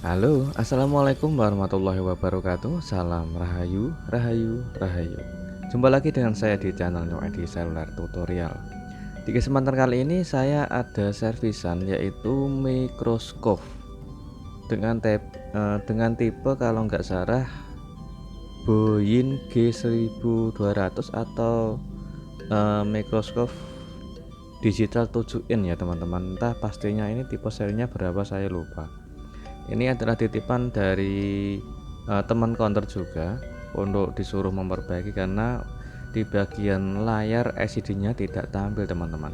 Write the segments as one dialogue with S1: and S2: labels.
S1: Halo, assalamualaikum warahmatullahi wabarakatuh. Salam rahayu, rahayu, rahayu. Jumpa lagi dengan saya di channel Noedi Seluler Tutorial. Di kesempatan kali ini saya ada servisan yaitu mikroskop dengan tipe kalau nggak salah Boeing G1200 atau mikroskop digital 7 in ya teman-teman. Entah pastinya ini tipe serinya berapa saya lupa. Ini adalah titipan dari teman counter juga untuk disuruh memperbaiki karena di bagian layar LCD-nya tidak tampil teman-teman.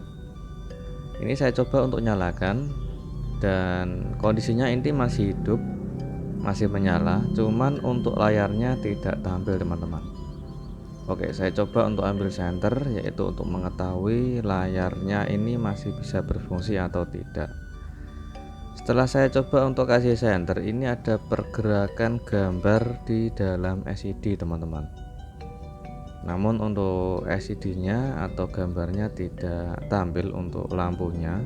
S1: Ini saya coba untuk nyalakan dan kondisinya ini masih hidup, masih menyala, cuman untuk layarnya tidak tampil teman-teman. Oke, saya coba untuk ambil senter yaitu untuk mengetahui layarnya ini masih bisa berfungsi atau tidak. Setelah saya coba untuk kasih senter, ini ada pergerakan gambar di dalam LCD teman-teman. Namun untuk LCD-nya atau gambarnya tidak tampil untuk lampunya.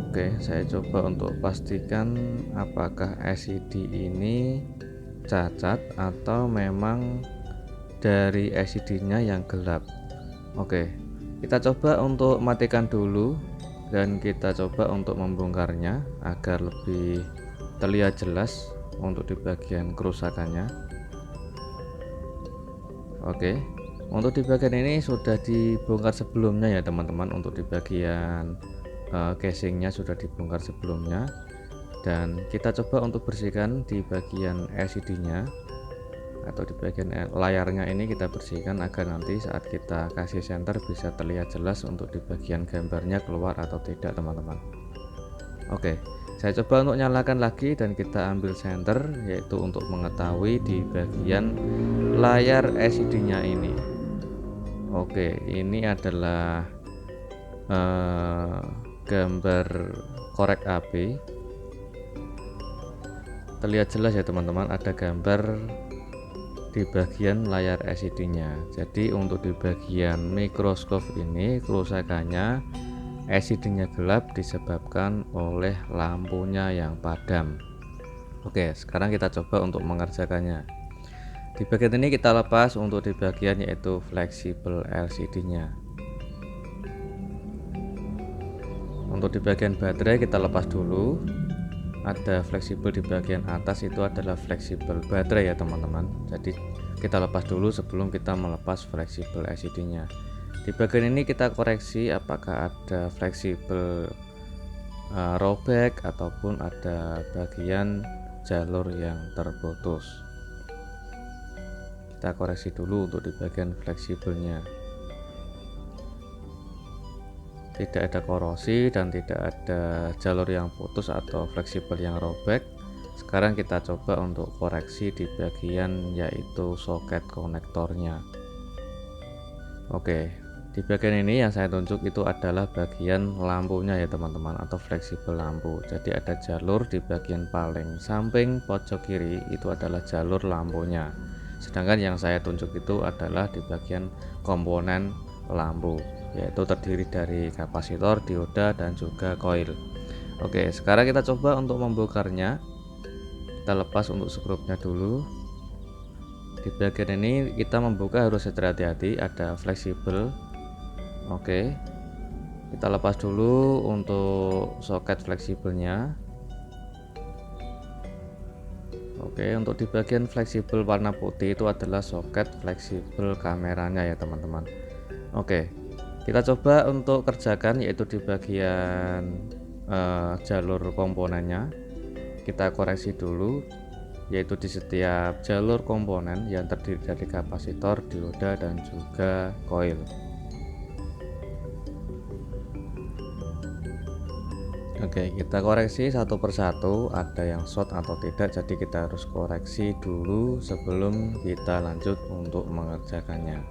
S1: Oke, saya coba untuk pastikan apakah LCD ini cacat atau memang dari LCD-nya yang gelap. Oke, kita coba untuk matikan dulu dan kita coba untuk membongkarnya agar lebih terlihat jelas untuk di bagian kerusakannya. Oke, untuk di bagian ini sudah dibongkar sebelumnya ya teman-teman. Untuk di bagian casingnya sudah dibongkar sebelumnya dan kita coba untuk bersihkan di bagian LCD-nya atau di bagian layarnya ini kita bersihkan agar nanti saat kita kasih senter bisa terlihat jelas untuk di bagian gambarnya keluar atau tidak teman-teman. Oke, saya coba untuk nyalakan lagi dan kita ambil senter yaitu untuk mengetahui di bagian layar LCD-nya ini. Oke, ini adalah gambar korek api. Terlihat jelas ya teman-teman, ada gambar di bagian layar LCD-nya. Jadi untuk di bagian mikroskop ini kerusakannya LCD-nya gelap disebabkan oleh lampunya yang padam. Oke, sekarang kita coba untuk mengerjakannya. Di bagian ini kita lepas untuk di bagian yaitu fleksibel LCD-nya. Untuk di bagian baterai kita lepas dulu. Ada fleksibel di bagian atas, itu adalah fleksibel baterai ya teman-teman. Jadi kita lepas dulu sebelum kita melepas fleksibel LCD-nya. Di bagian ini kita koreksi apakah ada fleksibel robek ataupun ada bagian jalur yang terputus. Kita koreksi dulu untuk di bagian fleksibelnya. Tidak ada korosi dan tidak ada jalur yang putus atau fleksibel yang robek. Sekarang kita coba untuk koreksi di bagian yaitu soket konektornya. Oke, di bagian ini yang saya tunjuk itu adalah bagian lampunya ya teman-teman, atau fleksibel lampu. Jadi ada jalur di bagian paling samping pojok kiri itu adalah jalur lampunya. Sedangkan yang saya tunjuk itu adalah di bagian komponen lampu, yaitu terdiri dari kapasitor, dioda, dan juga koil. Oke, sekarang kita coba untuk membongkarnya. Kita lepas untuk skrupnya dulu. Di bagian ini kita membuka harus hati-hati, ada fleksibel. Oke, kita lepas dulu untuk soket fleksibelnya. Oke, untuk di bagian fleksibel warna putih itu adalah soket fleksibel kameranya ya teman-teman. Oke, kita coba untuk kerjakan yaitu di bagian jalur komponennya. Kita koreksi dulu yaitu di setiap jalur komponen yang terdiri dari kapasitor, dioda, dan juga koil. Oke, kita koreksi satu persatu ada yang short atau tidak, jadi kita harus koreksi dulu sebelum kita lanjut untuk mengerjakannya.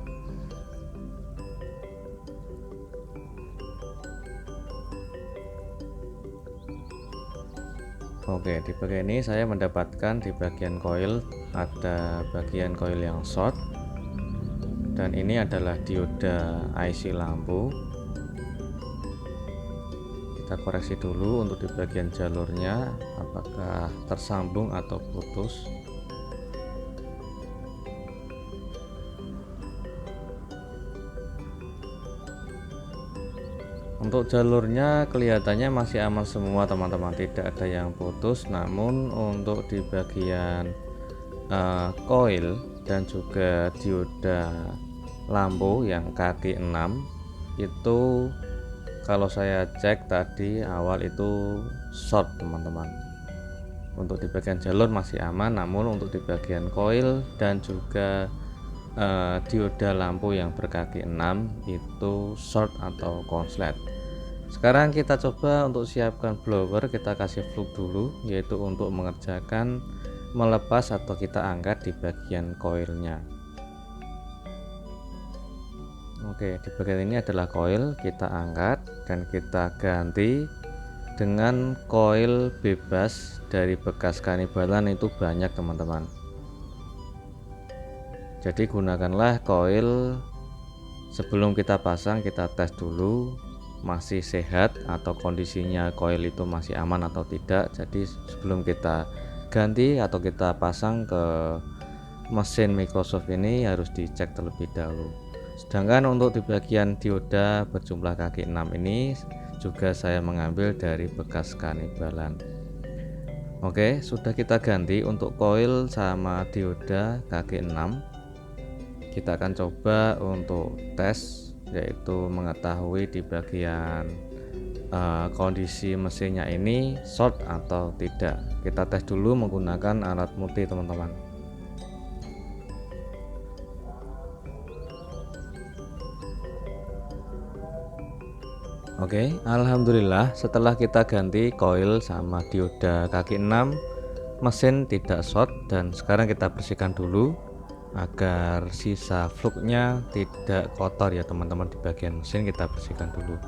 S1: Oke, di bagian ini saya mendapatkan di bagian koil ada bagian koil yang short dan ini adalah dioda IC lampu. kita koreksi dulu untuk di bagian jalurnya apakah tersambung atau putus. Untuk jalurnya kelihatannya masih aman semua teman-teman, tidak ada yang putus. Namun untuk di bagian koil dan juga dioda lampu yang kaki 6 itu kalau saya cek tadi awal itu short teman-teman. Untuk di bagian jalur masih aman, namun untuk di bagian koil dan juga dioda lampu yang berkaki 6 itu short atau konslet. Sekarang kita coba untuk siapkan blower, kita kasih fluk dulu, yaitu untuk mengerjakan melepas atau kita angkat di bagian koilnya. Oke, di bagian ini adalah koil, kita angkat dan kita ganti dengan koil bebas dari bekas kanibalan itu banyak teman-teman. Jadi gunakanlah koil sebelum kita pasang, kita tes dulu masih sehat atau kondisinya koil itu masih aman atau tidak. Jadi sebelum kita ganti atau kita pasang ke mesin Microsoft ini harus dicek terlebih dahulu. Sedangkan untuk di bagian dioda berjumlah kaki 6 ini juga saya mengambil dari bekas kanibalan. Oke, sudah kita ganti untuk koil sama dioda kaki 6. Kita akan coba untuk tes, yaitu mengetahui di bagian kondisi mesinnya ini short atau tidak. Kita tes dulu menggunakan alat multi teman-teman. Oke, alhamdulillah setelah kita ganti koil sama dioda kaki 6 mesin tidak short, dan sekarang kita bersihkan dulu agar sisa fluknya tidak kotor ya teman-teman. Di bagian mesin kita bersihkan dulu.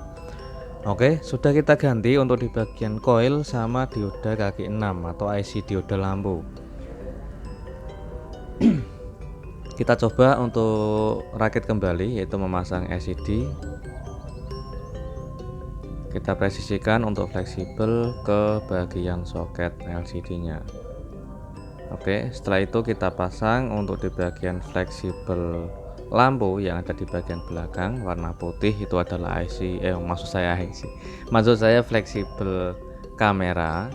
S1: Oke, sudah kita ganti untuk di bagian koil sama dioda kaki 6 atau IC dioda lampu. Kita coba untuk rakit kembali, yaitu memasang LCD. Kita presisikan untuk fleksibel ke bagian soket LCD nya. Oke, setelah itu kita pasang untuk di bagian fleksibel lampu yang ada di bagian belakang warna putih, itu adalah maksud saya fleksibel kamera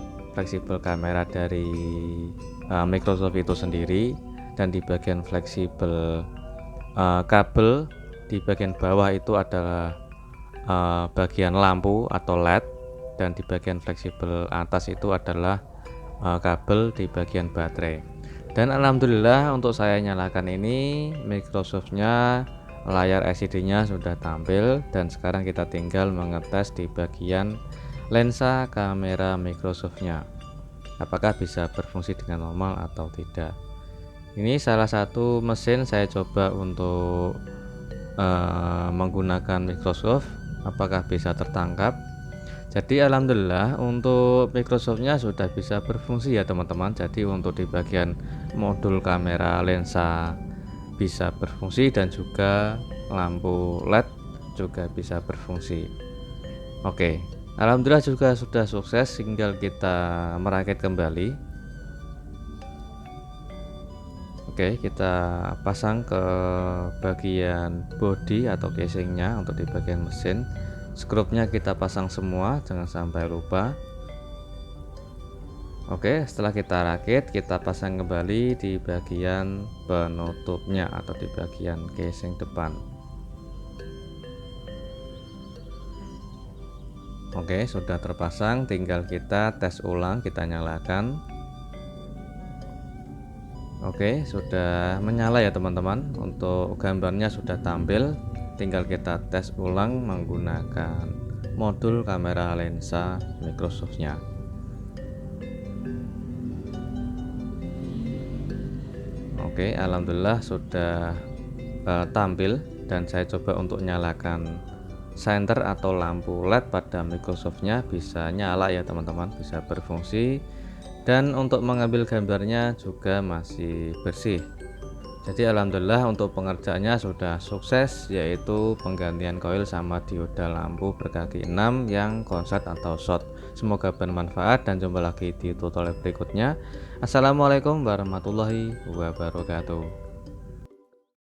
S1: dari Microsoft itu sendiri. Dan di bagian fleksibel kabel di bagian bawah itu adalah bagian lampu atau LED, dan di bagian fleksibel atas itu adalah kabel di bagian baterai. Dan alhamdulillah untuk saya nyalakan ini Microsoftnya, layar LCD nya sudah tampil, dan sekarang kita tinggal mengetes di bagian lensa kamera Microsoftnya apakah bisa berfungsi dengan normal atau tidak. Ini salah satu mesin saya coba untuk menggunakan Microsoft, apakah bisa tertangkap. Jadi alhamdulillah untuk Microsoftnya sudah bisa berfungsi ya teman-teman. Jadi untuk di bagian modul kamera lensa bisa berfungsi, dan juga lampu LED juga bisa berfungsi. Oke, alhamdulillah juga sudah sukses, tinggal kita merakit kembali. Oke, kita pasang ke bagian bodi atau casingnya. Untuk di bagian mesin, skrupnya kita pasang semua, jangan sampai lupa. Oke, setelah kita rakit, kita pasang kembali di bagian penutupnya atau di bagian casing depan. Oke, sudah terpasang, tinggal kita tes ulang, kita nyalakan. Oke, sudah menyala ya teman-teman. Untuk gambarnya sudah tampil, tinggal kita tes ulang menggunakan modul kamera lensa Microsoftnya. Oke, alhamdulillah sudah tampil, dan saya coba untuk nyalakan senter atau lampu LED pada Microsoftnya, bisa nyala ya teman-teman, bisa berfungsi. Dan untuk mengambil gambarnya juga masih bersih. Jadi alhamdulillah untuk pengerjaannya sudah sukses, yaitu penggantian koil sama dioda lampu berkaki 6 yang konslet atau short. Semoga bermanfaat dan jumpa lagi di tutorial berikutnya. Assalamualaikum warahmatullahi wabarakatuh.